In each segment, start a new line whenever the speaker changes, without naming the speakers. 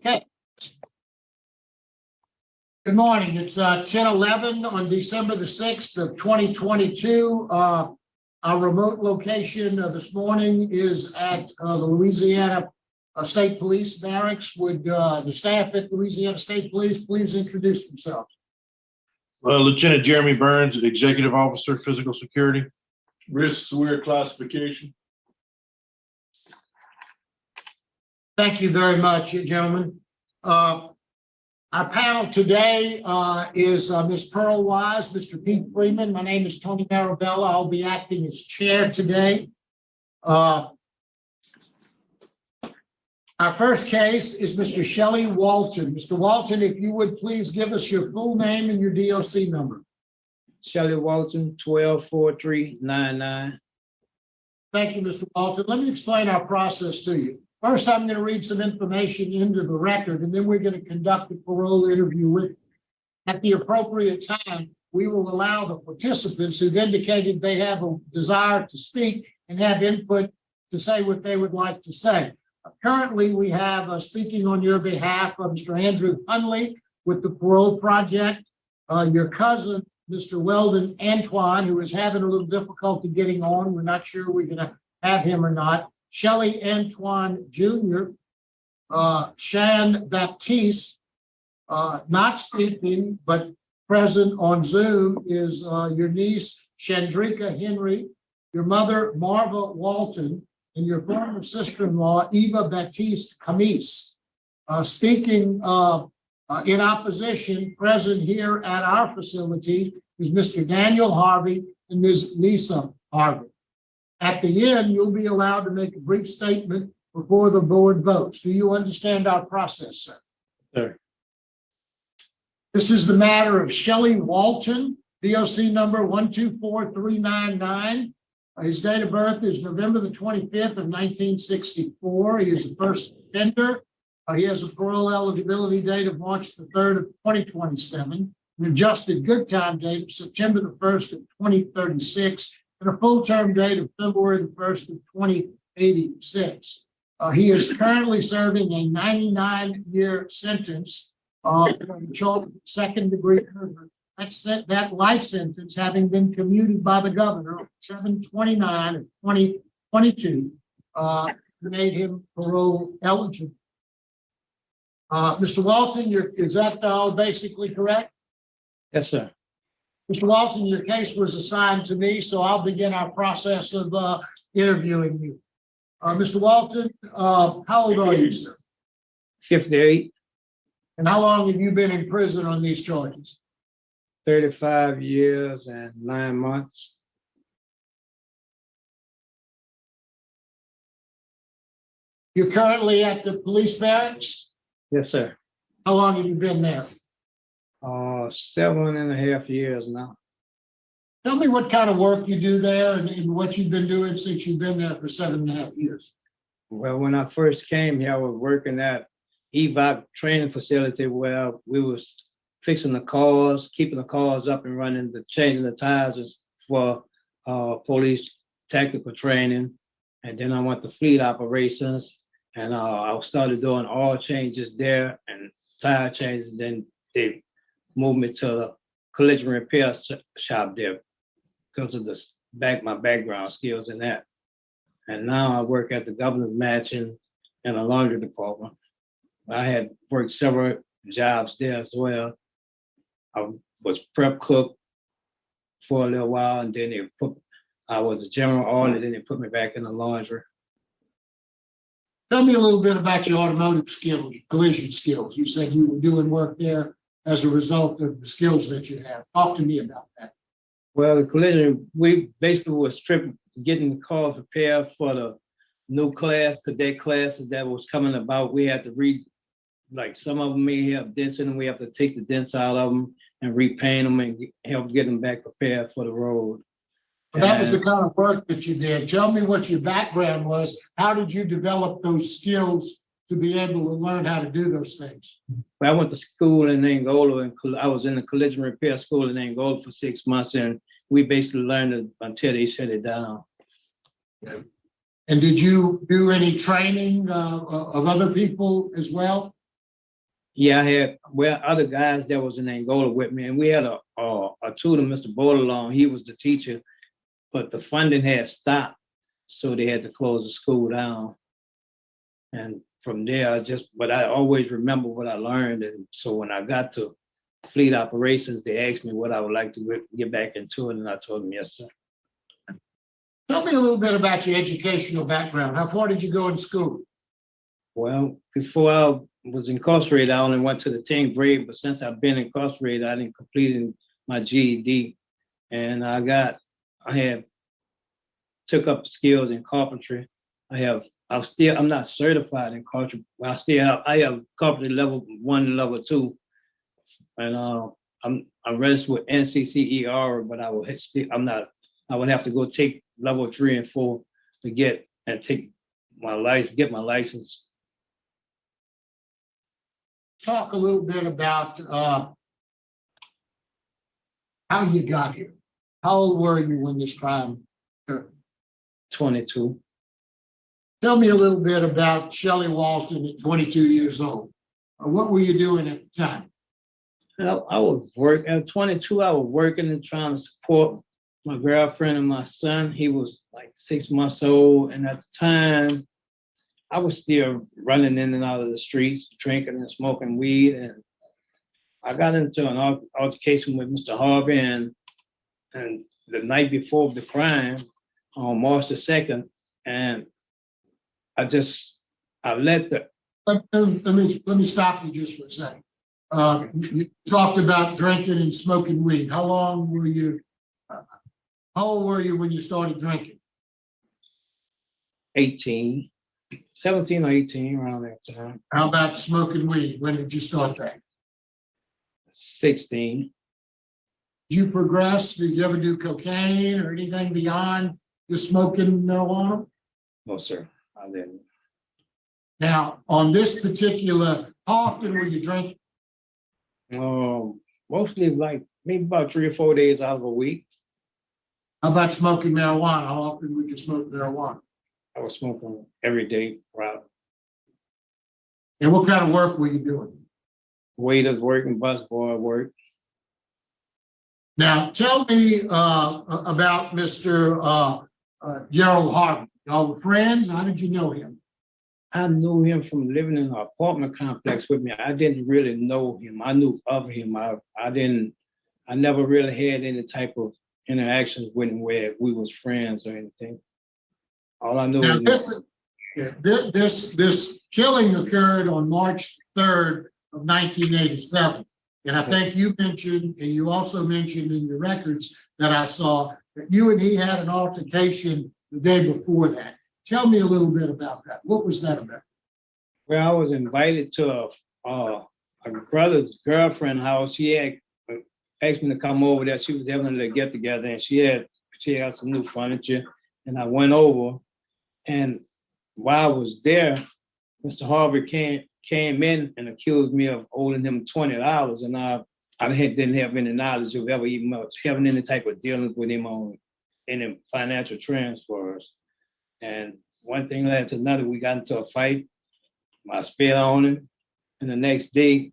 Okay. Good morning. It's 10:11 on December the 6th of 2022. Our remote location this morning is at the Louisiana State Police Barracks. Would the staff at Louisiana State Police please introduce themselves?
Lieutenant Jeremy Burns, Executive Officer, Physical Security.
Risk Swear Classification.
Thank you very much, gentlemen. Our panel today is Ms. Pearl Wise, Mr. Pete Freeman. My name is Tony Marabella. I'll be acting as chair today. Our first case is Mr. Shelley Walton. Mr. Walton, if you would please give us your full name and your DOC number.
Shelley Walton, 124399.
Thank you, Mr. Walton. Let me explain our process to you. First, I'm going to read some information into the record, and then we're going to conduct a parole interview with you. At the appropriate time, we will allow the participants who've indicated they have a desire to speak and have input to say what they would like to say. Currently, we have speaking on your behalf of Mr. Andrew Hunley with the Parole Project, your cousin, Mr. Weldon Antoine, who is having a little difficulty getting on. We're not sure we're going to have him or not. Shelley Antoine Jr., Shan Baptiste, not speaking, but present on Zoom is your niece, Chandrika Henry, your mother, Marva Walton, and your former sister-in-law, Eva Baptiste Camise. Speaking in opposition, present here at our facility is Mr. Daniel Harvey and Ms. Lisa Harvey. At the end, you'll be allowed to make a brief statement before the board votes. Do you understand our process, sir?
Sir.
This is the matter of Shelley Walton, DOC number 124399. His date of birth is November the 25th of 1964. He is a first offender. He has a parole eligibility date of March the 3rd of 2027, an adjusted good time date of September the 1st of 2036, and a full term date of February the 1st of 2086. He is currently serving a 99-year sentence for second degree murder. That life sentence having been commuted by the governor on 7/29 of 2022 made him parole eligible. Mr. Walton, is that all basically correct?
Yes, sir.
Mr. Walton, your case was assigned to me, so I'll begin our process of interviewing you. Mr. Walton, how old are you, sir?
58,
And how long have you been in prison on these charges?
35 years and 9 months.
You're currently at the police barracks?
Yes, sir.
How long have you been there?
7.5 years now.
Tell me what kind of work you do there and what you've been doing since you've been there for 7.5 years.
Well, when I first came here, I was working at EVOP training facility where we was fixing the cars, keeping the cars up and running, changing the tires for police tactical training. And then I went to fleet operations, and I started doing oil changes there and tire changes. Then they moved me to the collision repair shop there because of my background skills in that. And now I work at the governor's mansion in a laundry department. I had worked several jobs there as well. I was prep cook for a little while, and then I was a general oil, and then they put me back in the laundry.
Tell me a little bit about your automotive skills, collision skills. You said you were doing work there as a result of the skills that you have. Talk to me about that.
Well, the collision, we basically was getting the cars prepared for the new cadet classes that was coming about. We had to like some of them may have dents in them. We have to take the dents out of them and repaint them and help get them back prepared for the road.
Well, that was the kind of work that you did. Tell me what your background was. How did you develop those skills to be able to learn how to do those things?
I went to school in Angola, and I was in the collision repair school in Angola for 6 months, and we basically learned it until they shut it down.
And did you do any training of other people as well?
Yeah, I had, well, other guys that was in Angola with me, and we had a tutor, Mr. Bordelon, he was the teacher, but the funding had stopped, so they had to close the school down. And from there, but I always remember what I learned, and so when I got to fleet operations, they asked me what I would like to get back into it, and I told them, yes, sir.
Tell me a little bit about your educational background. How far did you go in school?
Well, before I was incarcerated, I only went to the 10th grade, but since I've been incarcerated, I didn't complete my GED. And I had took up skills in carpentry. I'm not certified in carpentry, but I have carpentry level 1 to level 2. And I'm registered with NCCER, but I would have to go take level 3 and 4 to get my license.
Talk a little bit about how you got here. How old were you when this crime occurred?
22.
Tell me a little bit about Shelley Walton at 22 years old. What were you doing at the time?
I was working at 22. I was working and trying to support my girlfriend and my son. He was like 6 months old, and at the time, I was still running in and out of the streets, drinking and smoking weed. And I got into an altercation with Mr. Harvey, and the night before the crime, on March the 2nd, and I let the.
Let me stop you just for a second. You talked about drinking and smoking weed. How old were you when you started drinking?
18, 17 or 18, around that time.
How about smoking weed? When did you start that?
16.
Did you progress? Did you ever do cocaine or anything beyond just smoking marijuana?
No, sir, I didn't.
Now, on this particular, how often were you drinking?
Mostly like maybe about 3 or 4 days out of a week.
How about smoking marijuana? How often would you smoke marijuana?
I was smoking every day, right?
And what kind of work were you doing?
Waiters working, busboy work.
Now, tell me about Mr. Gerald Harvey. Y'all were friends. How did you know him?
I knew him from living in an apartment complex with me. I didn't really know him. I knew of him. I never really had any type of interactions with him where we was friends or anything. All I knew
is this killing occurred on March 3rd of 1987. And I think you mentioned, and you also mentioned in your records that I saw, that you and he had an altercation the day before that. Tell me a little bit about that. What was that about?
Well, I was invited to a brother's girlfriend house. She had asked me to come over there. She was having a get together, and she had some new furniture. And I went over, and while I was there, Mr. Harvey came in and accused me of owing him $20, and I didn't have any knowledge of ever even having any type of dealings with him on any financial transfers. And one thing led to another. We got into a fight. I spit on him, and the next day.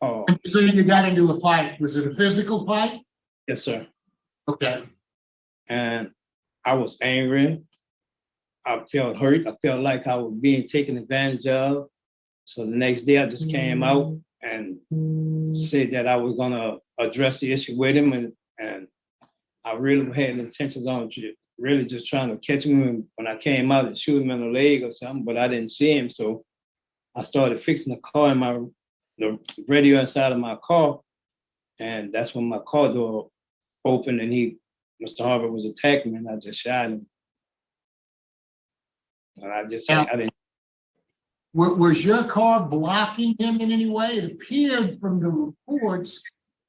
So you got into a fight. Was it a physical fight?
Yes, sir.
Okay.
And I was angry. I felt hurt. I felt like I was being taken advantage of. So the next day I just came out and said that I was gonna address the issue with him, and I really had intentions on really just trying to catch him when I came out and shoot him in the leg or something, but I didn't see him. So I started fixing the car in the radio inside of my car, and that's when my car door opened and Mr. Harvey was attacking me, and I just shot him. And I didn't.
Was your car blocking him in any way? It appeared from the reports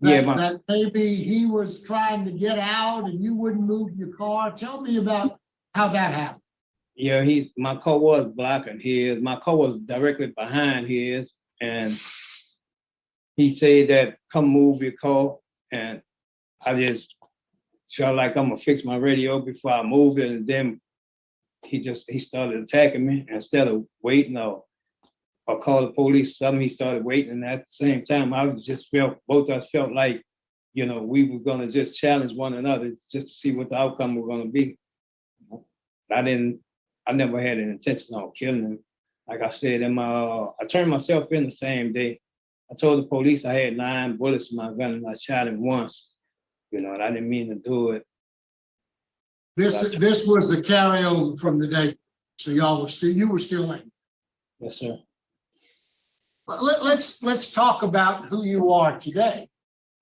that maybe he was trying to get out and you wouldn't move your car. Tell me about how that happened.
Yeah, my car was blocking his. My car was directly behind his, and he said that come move your car, and I just felt like I'm gonna fix my radio before I move it, and then he started attacking me instead of waiting or or call the police, something, he started waiting. And at the same time, both of us felt like, we were gonna just challenge one another just to see what the outcome was gonna be. I never had an intention on killing him. Like I said, I turned myself in the same day. I told the police I had 9 bullets in my gun and I shot him once, and I didn't mean to do it.
This was the carryover from the day. So you were still in.
Yes, sir.
But let's talk about who you are today.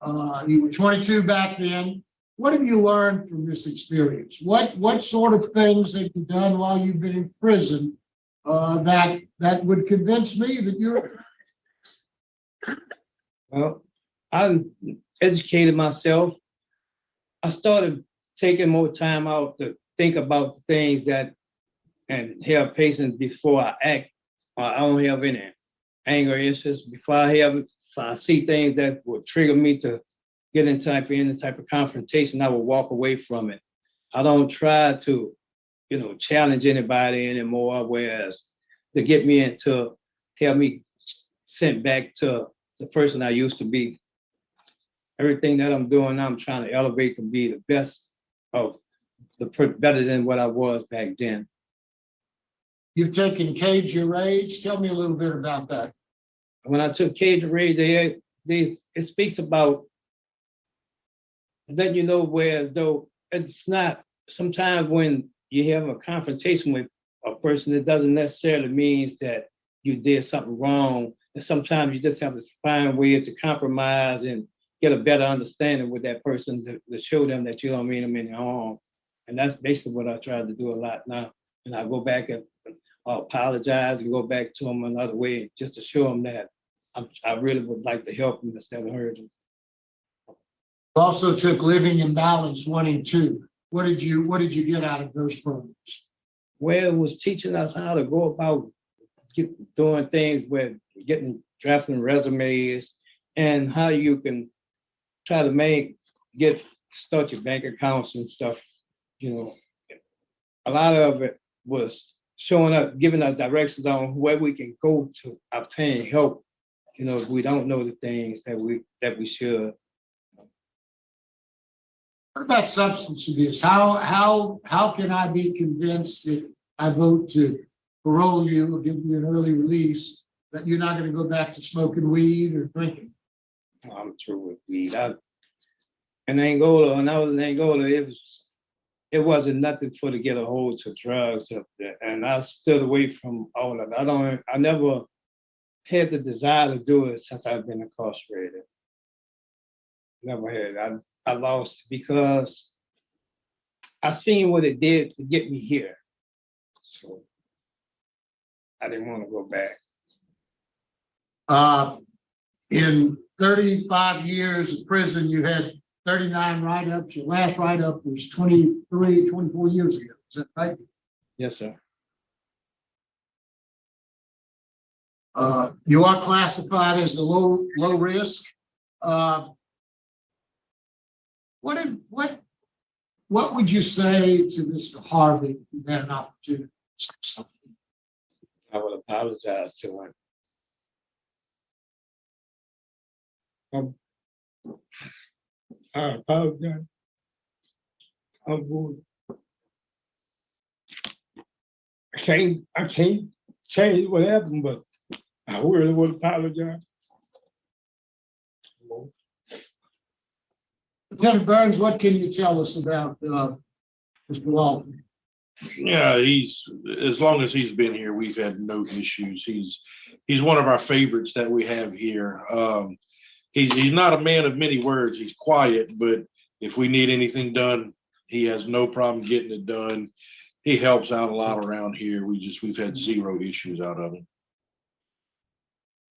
You were 22 back then. What have you learned from this experience? What sort of things have you done while you've been in prison that would convince me that you're?
Well, I educated myself. I started taking more time out to think about the things and have patience before I act. I don't have any anger issues. Before if I see things that would trigger me to get in any type of confrontation, I will walk away from it. I don't try to, challenge anybody anymore, whereas to get me into, have me sent back to the person I used to be. Everything that I'm doing now, I'm trying to elevate to be the best better than what I was back then.
You've taken Cage Your Rage. Tell me a little bit about that.
When I took Cage Your Rage, it speaks about letting you know where, though it's not, sometimes when you have a confrontation with a person, it doesn't necessarily mean that you did something wrong. And sometimes you just have to find ways to compromise and get a better understanding with that person to show them that you don't mean them any harm. And that's basically what I try to do a lot now. And I go back and I'll apologize and go back to them another way just to show them that I really would like to help them instead of hurt them.
You also took Living in Balance 1 and 2. What did you get out of those programs?
Well, it was teaching us how to go about doing things with drafting resumes and how you can try to start your bank accounts and stuff. A lot of it was showing up, giving us directions on where we can go to obtain help. If we don't know the things that we should.
What about substance abuse? How can I be convinced that I vote to parole you or give you an early release that you're not going to go back to smoking weed or drinking?
I'm through with weed. In Angola, when I was in Angola, it wasn't nothing to get a hold to drugs up there, and I stood away from all of it. I never had the desire to do it since I've been incarcerated. Never had. I lost because I seen what it did to get me here, so I didn't want to go back.
In 35 years of prison, you had 39 write-ups. Your last write-up was 24 years ago. Is that right?
Yes, sir.
You are classified as a low risk. What would you say to Mr. Harvey if you had an opportunity to say something?
I would apologize to him. I apologize. I'm going. I can't change what happened, but I really would apologize.
Lieutenant Burns, what can you tell us about Mr. Walton?
Yeah, as long as he's been here, we've had no issues. He's one of our favorites that we have here. He's not a man of many words. He's quiet, but if we need anything done, he has no problem getting it done. He helps out a lot around here. We've had zero issues out of him.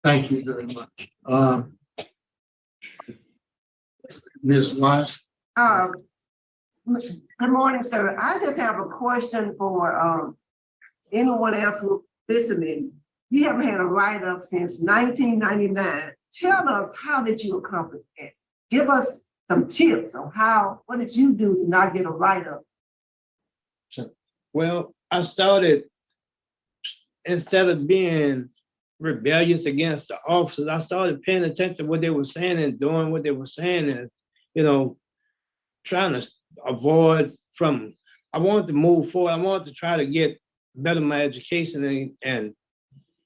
Thank you very much. Ms. Wise?
Good morning, sir. I just have a question for anyone else who's listening. You haven't had a write-up since 1999. Tell us, how did you accomplish that? Give us some tips on what did you do to not get a write-up?
Well, I started, instead of being rebellious against the officers. I started paying attention to what they were saying and doing what they were saying, and you know, trying to avoid from. I wanted to move forward. I wanted to try to get better my education and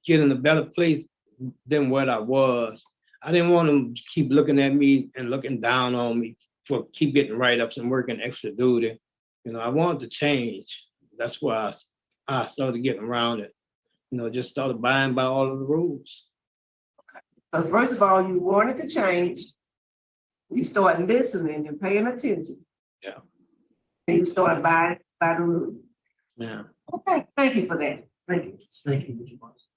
get in a better place than what I was. I didn't want them to keep looking at me and looking down on me for keep getting write-ups and working extra duty. You know, I wanted to change. That's why I started getting around it. You know, just started abiding by all of the rules.
But first of all, you wanted to change. You started listening and paying attention.
Yeah.
And you started by the rule.
Yeah.
Okay, thank you for that. Thank you.
Thank you, Mr. Watson.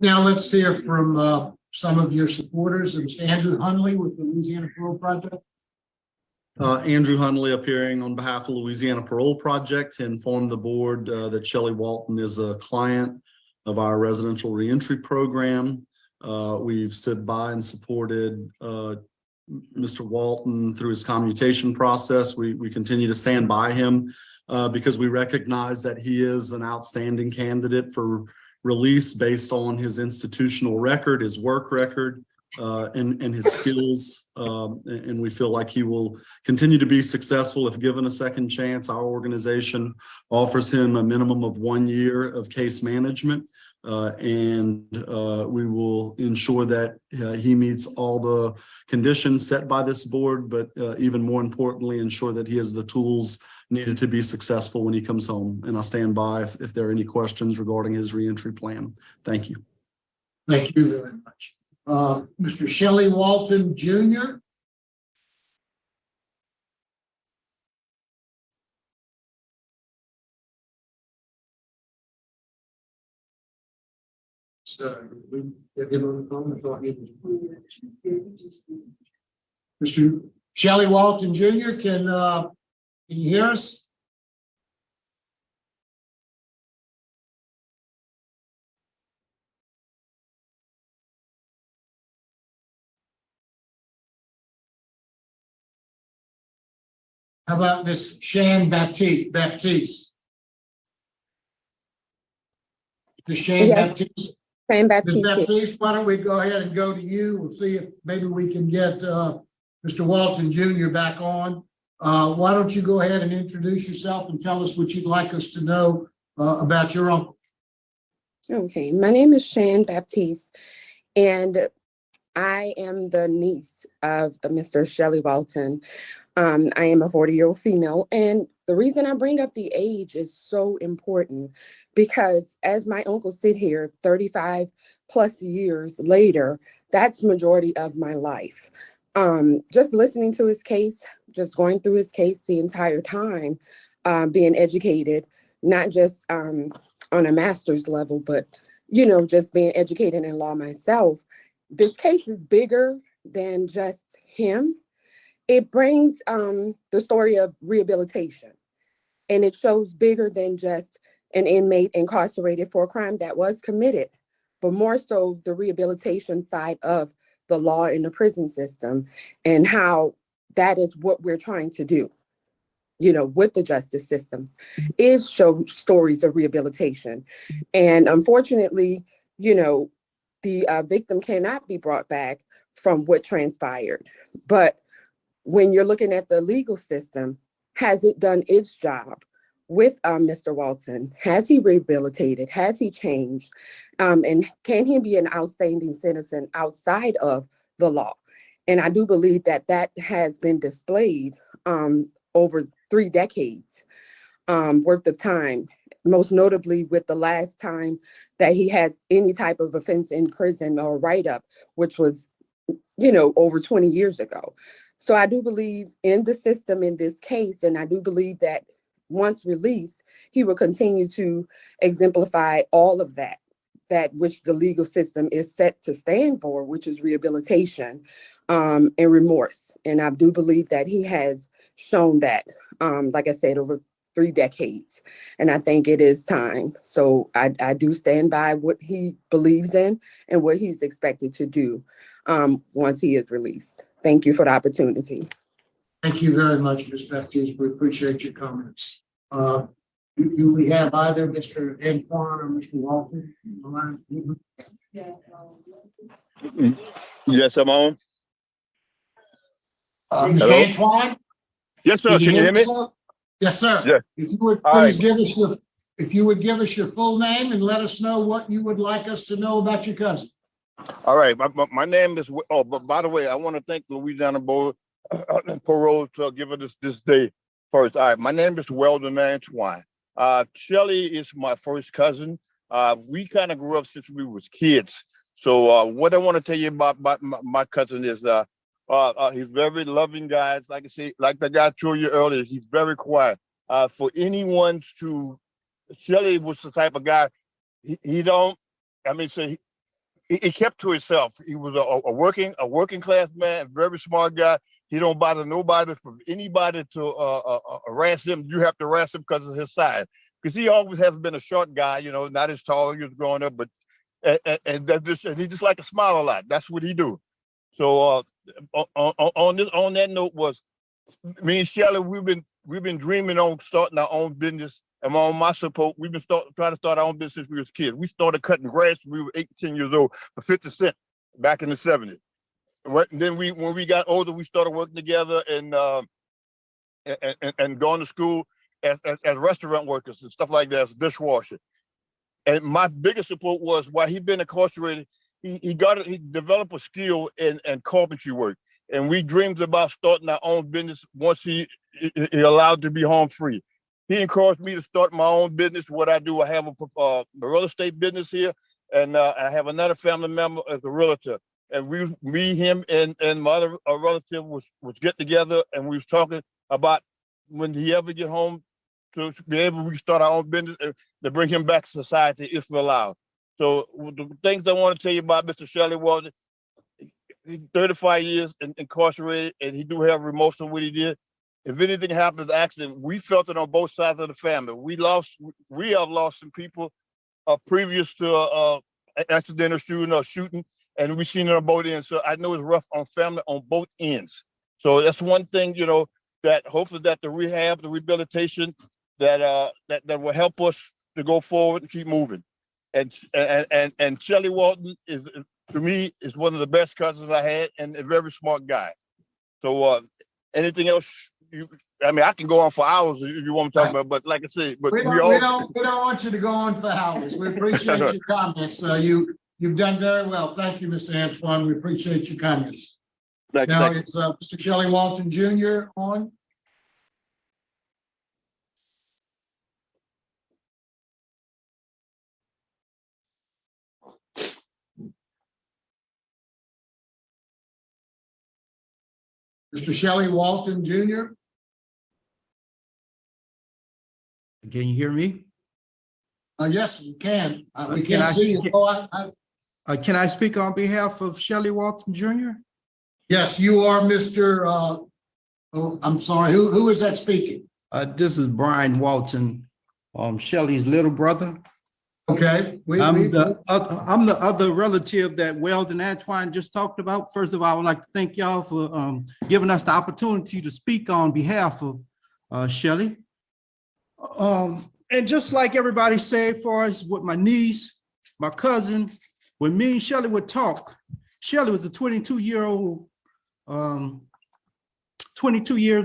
Now let's hear from some of your supporters. It's Andrew Hunley with the Louisiana Parole Project.
Andrew Hunley appearing on behalf of Louisiana Parole Project to inform the board that Shelley Walton is a client of our residential reentry program. We've stood by and supported Mr. Walton through his commutation process. We continue to stand by him because we recognize that he is an outstanding candidate for release based on his institutional record, his work record, and his skills. And we feel like he will continue to be successful if given a second chance. Our organization offers him a minimum of 1 year of case management. And we will ensure that he meets all the conditions set by this board, but even more importantly, ensure that he has the tools needed to be successful when he comes home. And I'll stand by if there are any questions regarding his reentry plan. Thank you.
Thank you very much. Mr. Shelley Walton Jr. So we get him on the phone. I thought he was- Mr. Shelley Walton Jr. Can you hear us? How about Miss Shan Baptiste? Miss Shan
Yes.
Baptiste?
Same
Ms.
Baptiste.
Baptiste, why don't we go ahead and go to you? We'll see if maybe we can get Mr. Walton Jr. back on. Why don't you go ahead and introduce yourself and tell us what you'd like us to know about your uncle?
Okay, my name is Shan Baptiste, and I am the niece of Mr. Shelley Walton. I am a 40-year-old female, and the reason I bring up the age is so important because as my uncle sit here 35 plus years later, that's majority of my life. Just listening to his case, just going through his case the entire time, being educated, not just on a master's level, but, you know, just being educated in law myself. This case is bigger than just him. It brings the story of rehabilitation, and it shows bigger than just an inmate incarcerated for a crime that was committed, but more so the rehabilitation side of the law in the prison system and how that is what we're trying to do, you know, with the justice system, is show stories of rehabilitation. And unfortunately, you know, the victim cannot be brought back from what transpired. But when you're looking at the legal system, has it done its job with Mr. Walton? Has he rehabilitated? Has he changed? And can he be an outstanding citizen outside of the law? And I do believe that that has been displayed over 3 decades worth of time, most notably with the last time that he had any type of offense in prison or write-up, which was, you know, over 20 years ago. So I do believe in the system in this case, and I do believe that once released, he will continue to exemplify all of that which the legal system is set to stand for, which is rehabilitation and remorse. And I do believe that he has shown that, like I said, over 3 decades. And I think it is time. So I do stand by what he believes in and what he's expected to do once he is released. Thank you for the opportunity.
Thank you very much, Ms. Baptiste. We appreciate your comments. Do we have either Mr. Antoine or Mr. Walton on the line?
Yes, I'm on.
Mr.
Hello?
Antoine?
Yes, sir. Can you hear me?
sir? Yes, sir.
Yeah.
If you would
All
please
right.
give us if you would give us your full name and let us know what you would like us to know about your cousin.
All right. My name is, oh, but by the way, I want to thank Louisiana Board Parole to give us this day first. All right. My name is Weldon Antoine. Shelly is my first cousin. We kind of grew up since we was kids. So what I want to tell you about my cousin is he's very loving guy. Like I say, like the guy told you earlier, he's very quiet. For anyone to, Shelly was the type of guy, he don't, I mean, so he kept to himself. He was a working class man, very smart guy. He don't bother nobody. For anybody to harass him, you have to harass him because of his size. Because he always has been a short guy, you know, not as tall as he was growing up, but and he just like to smile a lot. That's what he do. So on that note was me and Shelly, we've been dreaming on starting our own business. And on my support, we've been trying to start our own business since we was kids. We started cutting grass when we were 18 years old for 50 cents back in the 70s. And then when we got older, we started working together and going to school as restaurant workers and stuff like that, as dishwasher. And my biggest support was while he'd been incarcerated, he developed a skill in carpentry work. And we dreamed about starting our own business once he allowed to be home free. He encouraged me to start my own business. What I do, I have a real estate business here, and I have another family member as a realtor. And him, and my other relative was get together, and we was talking about when he ever get home to be able to start our own business to bring him back to society if we allow. So the things I want to tell you about Mr. Shelley Walton, he's 35 years incarcerated, and he do have remorse for what he did. If anything happens, accident, we felt it on both sides of the family. We have lost some people previous to accidental shooting or shooting, and we seen it on both ends. So I know it's rough on family on both ends. So that's one thing, you know, that hopefully that the rehab, the rehabilitation, that will help us to go forward and keep moving. And Shelly Walton is, to me, is one of the best cousins I had, and a very smart guy. So anything else? I can go on for hours if you want to talk about, but like I said, but
We don't want you to go on for hours. We appreciate your comments. You've done very well. Thank you, Mr. Antoine. We appreciate your comments. Now it's Mr. Shelley Walton Jr. on. Mr. Shelley Walton Jr.
Can you hear me?
Yes, we can. We
Can
can't
I
see you.
speak-
Oh,
Can I speak on behalf of Shelley Walton Jr.?
yes, you are Mr. Oh, I'm sorry. Who is that speaking?
This is Brian Walton, Shelley's little brother.
Okay.
I'm the other relative that Weldon Antoine just talked about. First of all, I would like to thank y'all for giving us the opportunity to speak on behalf of Shelley. And just like everybody said, for us with my niece, my cousin, when me and Shelley would talk, Shelley was a 22 years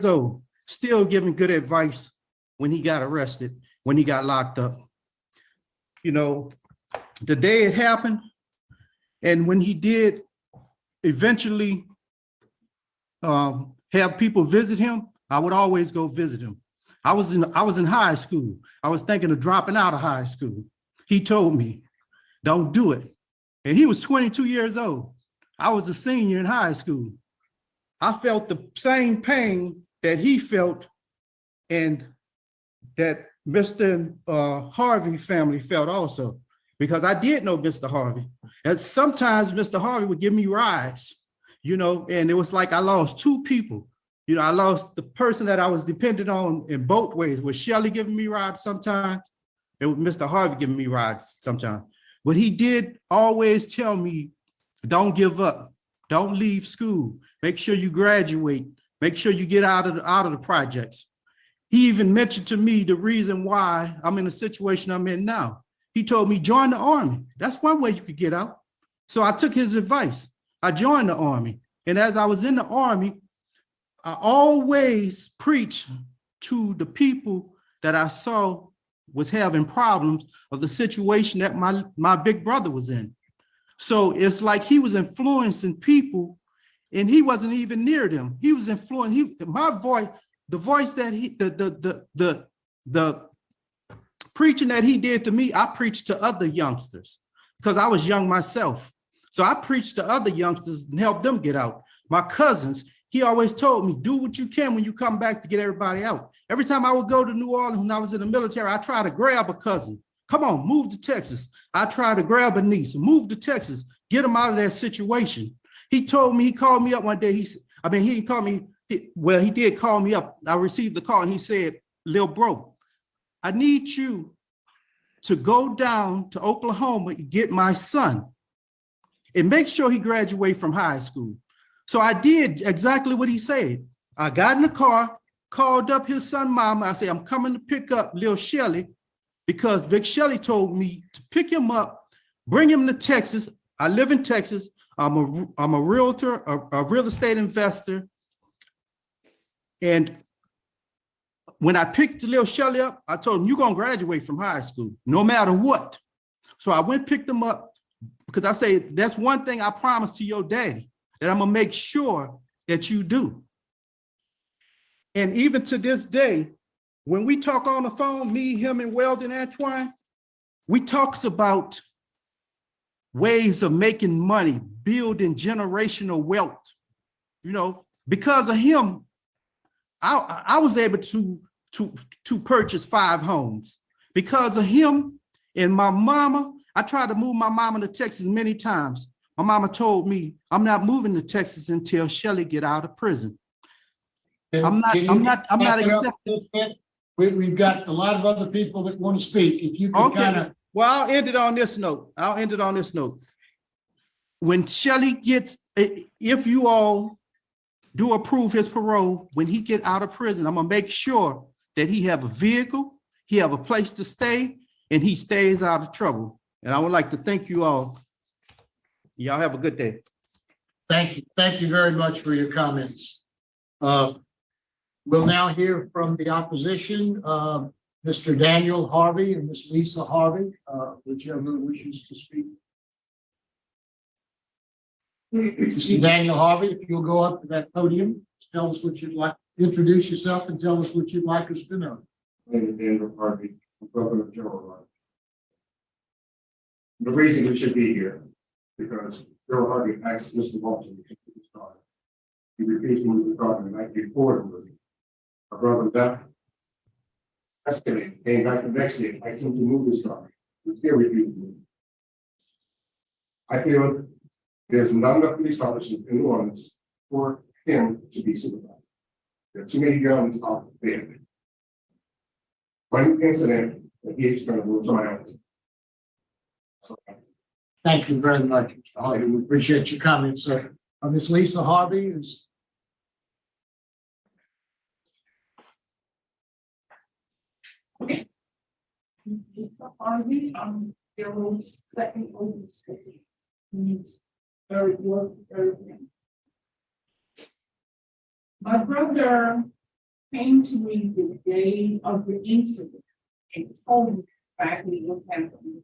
old, still giving good advice when he got arrested, when he got locked up. You know, the day it happened, and when he did eventually have people visit him, I would always go visit him. I was in high school. I was thinking of dropping out of high school. He told me, don't do it. And he was 22 years old. I was a senior in high school. I felt the same pain that he felt and that Mr. Harvey family felt also, because I did know Mr. Harvey. And sometimes Mr. Harvey would give me rides, you know, and it was like I lost two people. You know, I lost the person that I was dependent on in both ways. Was Shelley giving me rides sometimes? It was Mr. Harvey giving me rides sometimes. But he did always tell me, don't give up. Don't leave school. Make sure you graduate. Make sure you get out of the projects. He even mentioned to me the reason why I'm in the situation I'm in now. He told me, join the army. That's one way you could get out. So I took his advice. I joined the army. And as I was in the army, I always preached to the people that I saw was having problems of the situation that my big brother was in. So it's like he was influencing people and he wasn't even near them. He was influencing, my voice, the voice that the preaching that he did to me, I preached to other youngsters because I was young myself. So I preached to other youngsters and helped them get out. My cousins, he always told me, do what you can when you come back to get everybody out. Every time I would go to New Orleans when I was in the military, I tried to grab a cousin. Come on, move to Texas. I tried to grab a niece, move to Texas, get them out of that situation. He told me, he called me up one day. He didn't call me, well, he did call me up. I received the call and he said, Lil bro, I need you to go down to Oklahoma and get my son and make sure he graduates from high school. So I did exactly what he said. I got in the car, called up his son mama. I said, I'm coming to pick up Lil Shelly because Vic Shelly told me to pick him up, bring him to Texas. I live in Texas. I'm a realtor, a real estate investor. And when I picked Lil Shelly up, I told him, you're gonna graduate from high school, no matter what. So I went and picked him up because I say, that's one thing I promised to your daddy, that I'm gonna make sure that you do. And even to this day, when we talk on the phone, me, him, and Weldon Antoine, we talks about ways of making money, building generational wealth. You know, because of him, I was able to purchase 5 homes. Because of him and my mama, I tried to move my mama to Texas many times. My mama told me, I'm not moving to Texas until Shelly get out of prison. I'm not accepting.
We've got a lot of other people that want to speak. If you can kind of.
Well, I'll end it on this note. When Shelly gets, if you all do approve his parole, when he get out of prison, I'm gonna make sure that he have a vehicle, he have a place to stay, and he stays out of trouble. And I would like to thank you all. Y'all have a good day.
Thank you. Thank you very much for your comments. We'll now hear from the opposition, Mr. Daniel Harvey and Ms. Lisa Harvey, whichever wishes to speak. Mr. Daniel Harvey, if you'll go up to that podium, tell us what you'd like, introduce yourself and tell us what you'd like us to know.
My name is Daniel Harvey, I'm brother of Joe Harvey. The reason we should be here, because Joe Harvey asked Mr. Walton to take this car. He refused to move the car the night before the movie. My brother left. Escalated, came back the next day, I told him to move this car. He still refused to move. I feel there's not enough police officers in New Orleans for him to be supervised. There are too many guns out there. One incident that he is going to move somebody else.
Thank you very much, Mr. Harvey. We appreciate your comments, sir. Ms. Lisa Harvey is.
Harvey, their second oldest city. He's very good, very good. My brother came to me the day of the incident and told me exactly what happened.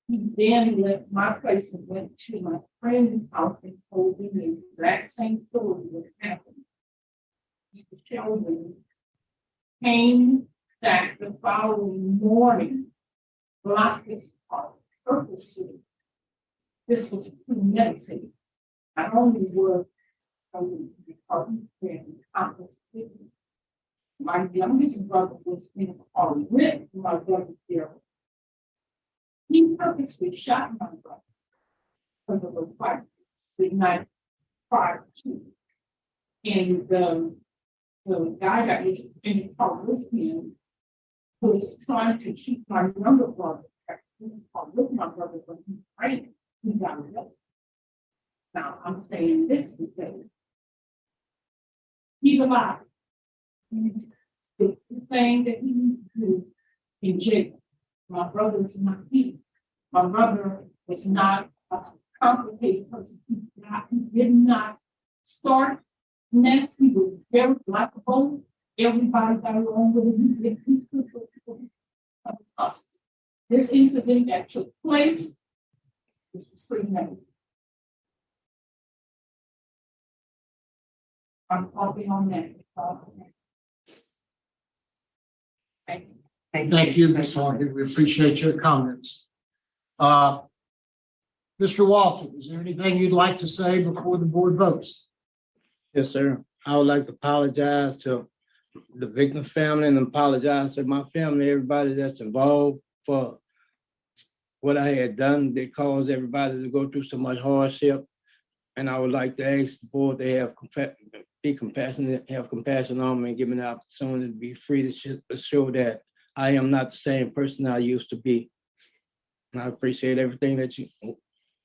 He then left my place and went to my friend's house and told me the exact same story that happened. Mr. Sheldon came back the following morning, blocked his car purposely. This was premeditated. Not only were the department and accomplice, my youngest brother was in a car with my brother Daryl. He purposely shot my brother for the fight the night prior to. And the guy that was in the car with him was trying to keep my younger brother in the car with my brother when he ran. He got away. Now I'm saying this to say he's alive. The thing that he needs to do in jail. My brother is not here. My brother was not a complicated person. He did not start next. He was very likable. Everybody got along with him. This incident that took place is pretty negative. I'm talking on that. Thank you.
Thank you, Ms. Hardy. We appreciate your comments. Mr. Walton, is there anything you'd like to say before the board votes?
Yes, sir. I would like to apologize to the victim family and apologize to my family, everybody that's involved for what I had done that caused everybody to go through so much hardship. And I would like to ask the board to be compassionate, have compassion on me and give me the opportunity to be free to show that I am not the same person I used to be. And I appreciate everything that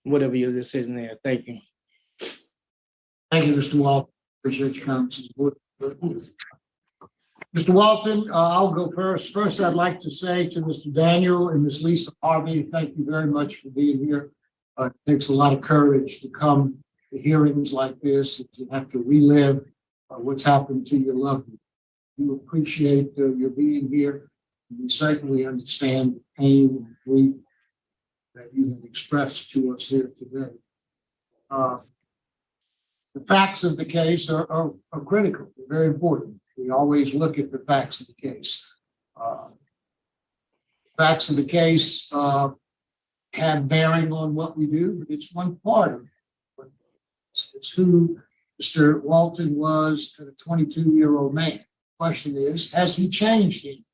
whatever your decision is. Thank you.
Thank you, Mr. Walton. Appreciate your comments. Mr. Walton, I'll go first. First, I'd like to say to Mr. Daniel and Ms. Lisa Harvey, thank you very much for being here. It takes a lot of courage to come to hearings like this and to have to relive what's happened to your loved one. We appreciate your being here. We certainly understand the pain and grief that you have expressed to us here today. The facts of the case are critical. They're very important. We always look at the facts of the case. Facts of the case have bearing on what we do, but it's one part of it. It's who Mr. Walton was to a 22-year-old man. The question is, has he changed him?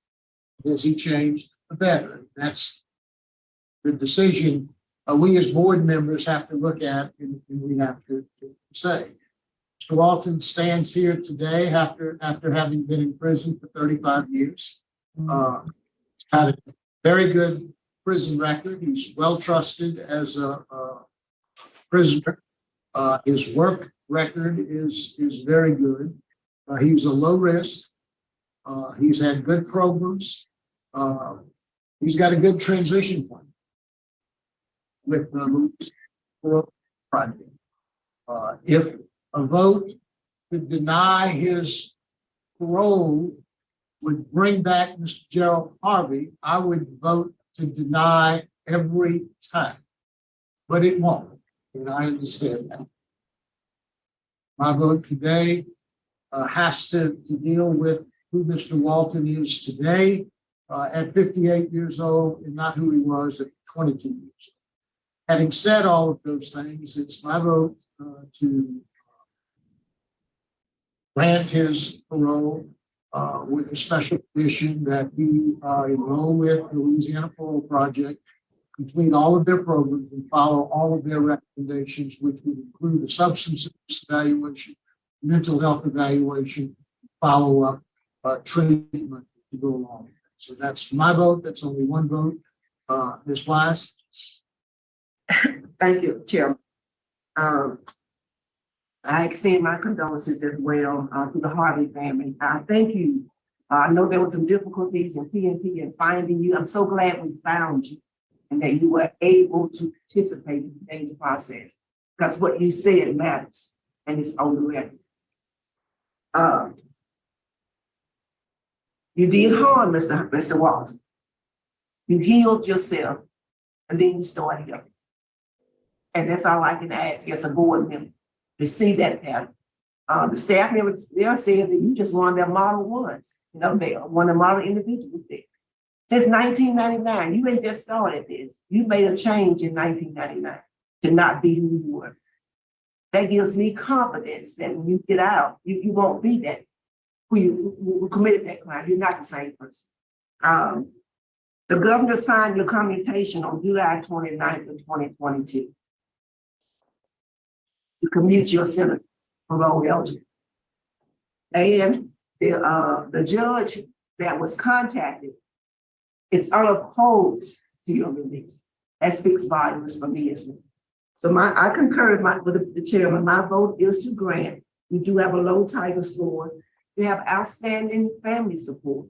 Has he changed for better? That's the decision we as board members have to look at and we have to say. Mr. Walton stands here today after having been in prison for 35 years. He's had a very good prison record. He's well trusted as a prisoner. His work record is very good. He's a low risk. He's had good programs. He's got a good transition plan with the Parole project. If a vote to deny his parole would bring back Mr. Gerald Harvey, I would vote to deny every time, but it won't, and I understand that. My vote today has to deal with who Mr. Walton is today at 58 years old and not who he was at 22 years old. Having said all of those things, it's my vote to grant his parole with a special condition that he enroll with the Louisiana Parole Project, complete all of their programs and follow all of their recommendations, which would include a substance abuse evaluation, mental health evaluation, follow-up treatment to go along with it. So that's my vote. That's only one vote. Ms. Wise.
Thank you, Chair. I extend my condolences as well to the Harvey family. Thank you. I know there were some difficulties in PNP in finding you. I'm so glad we found you and that you were able to participate in today's process because what you said matters and it's on the record. You did harm, Mr. Walton. You healed yourself and then you started up. And that's all I can ask as a board member to see that pattern. The staff members, they're saying that you just one of their model ones. You know, they are one of the model individuals there. Since 1999, you ain't just started this. You made a change in 1999 to not be who you were. That gives me confidence that when you get out, you won't be that. Who committed that crime. You're not the same person. The governor signed your commutation on July 29th of 2022 to commute your sentence parole eligible. And the judge that was contacted is unopposed to your release. That speaks volumes for me as well. So I concur with the chairman. My vote is to grant. We do have a low title score. You have outstanding family support.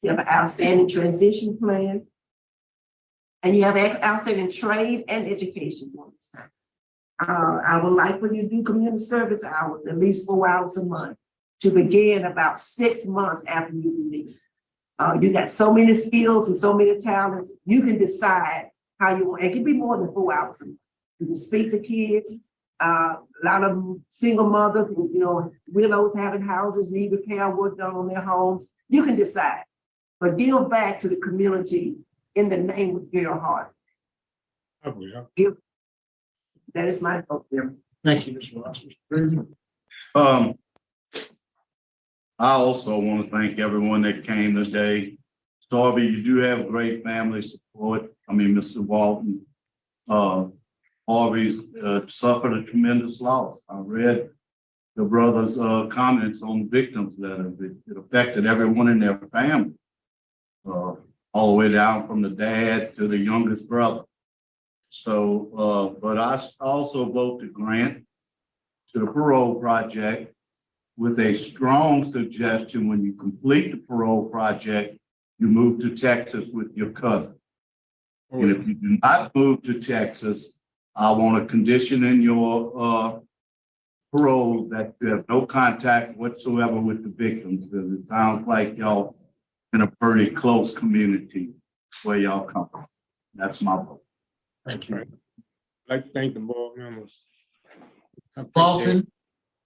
You have an outstanding transition plan. And you have outstanding trade and education. I would like for you to do community service hours, at least 4 hours a month, to begin about 6 months after you release. You got so many skills and so many talents, you can decide how you want. It can be more than 4 hours a month. You can speak to kids. A lot of single mothers, widows having houses, need repair work done on their homes. You can decide, but give back to the community in the name of your heart. Give. That is my vote there.
Thank you, Mr. Ross.
I also want to thank everyone that came today. Darby, you do have great family support. I mean, Mr. Walton, Harvey's suffered a tremendous loss. I read the brother's comments on the victims letter. It affected everyone in their family, all the way down from the dad to the youngest brother. So, but I also vote to grant to the parole project with a strong suggestion: when you complete the parole project, you move to Texas with your cousin. And if you do not move to Texas, I want a condition in your parole that you have no contact whatsoever with the victims, because it sounds like y'all in a pretty close community where y'all come from. That's my vote.
Thank you.
I'd like to thank the board members.
Walton,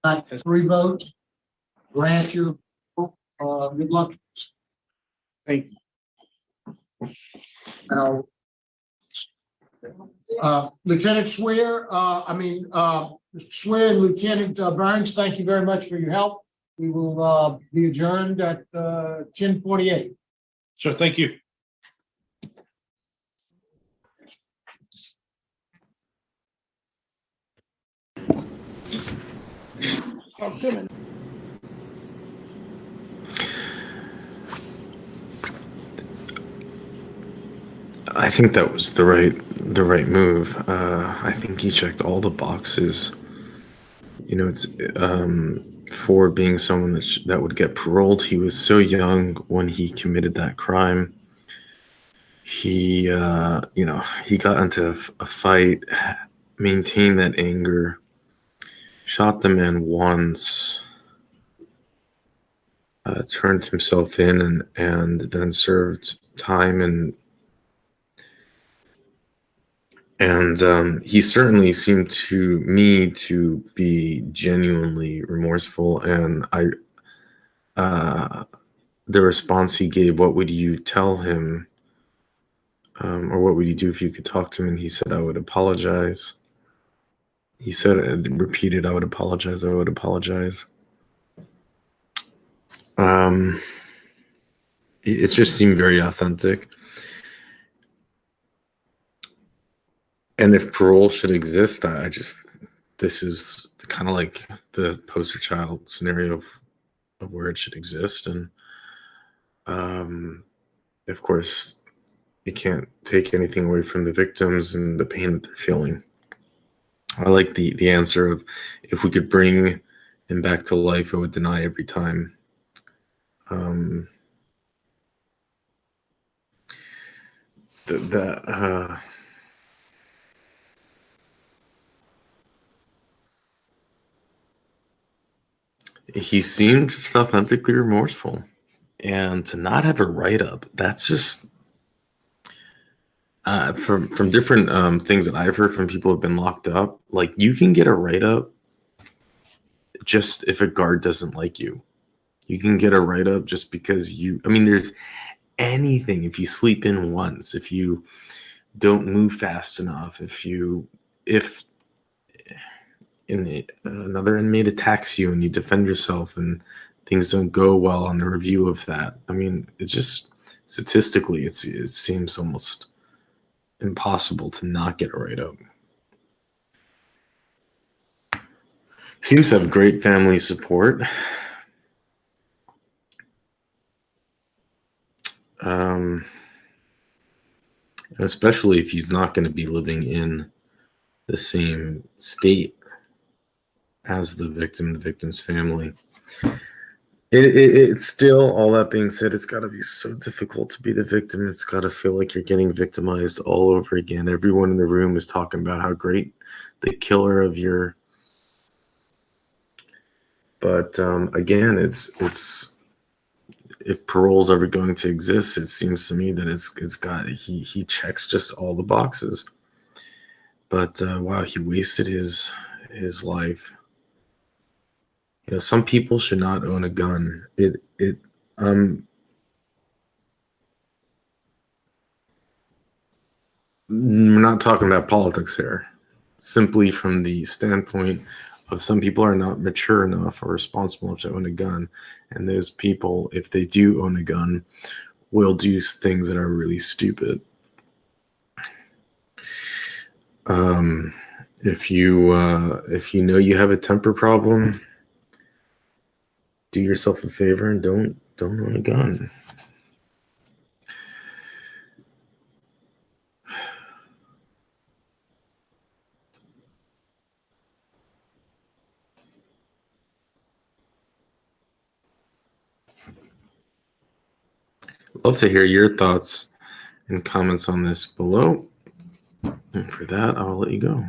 got 3 votes. Grant, your good luck.
Thank
you. Now, Lieutenant Swear, Mr. Swear and Lieutenant Burns, thank you very much for your help. We will be adjourned at 10:48.
Sure, thank you.
I think that was the right move. I think he checked all the boxes. It's for being someone that would get paroled. He was so young when he committed that crime. He got into a fight, maintained that anger, shot the man once, turned himself in, and then served time, and he certainly seemed to me to be genuinely remorseful. And the response he gave, "What would you tell him? Or what would you do if you could talk to him?" And he said, "I would apologize." He said, repeated, "I would apologize. I would apologize." It just seemed very authentic. And if parole should exist, this is kind of like the poster child scenario of where it should exist. And of course, you can't take anything away from the victims and the pain that they're feeling. I like the answer of, if we could bring him back to life, I would deny every time. He seemed just authentically remorseful, and to not have a write-up, that's just from different things that I've heard from people who've been locked up. Like, you can get a write-up just if a guard doesn't like you. You can get a write-up just because there's anything. If you sleep in once, if you don't move fast enough, if another inmate attacks you and you defend yourself and things don't go well on the review of that. It just, statistically, it seems almost impossible to not get a write-up. Seems to have great family support. Especially if he's not going to be living in the same state as the victim's family. It's still, all that being said, it's got to be so difficult to be the victim. It's got to feel like you're getting victimized all over again. Everyone in the room is talking about how great the killer of your, but again, it's if parole's ever going to exist, it seems to me that it's got, he checks just all the boxes. But wow, he wasted his life. You know, some people should not own a gun. We're not talking about politics here. Simply from the standpoint of some people are not mature enough or responsible enough to own a gun, and those people, if they do own a gun, will do things that are really stupid. If you know you have a temper problem, do yourself a favor and don't own a gun. Love to hear your thoughts and comments on this below. And for that, I'll let you go.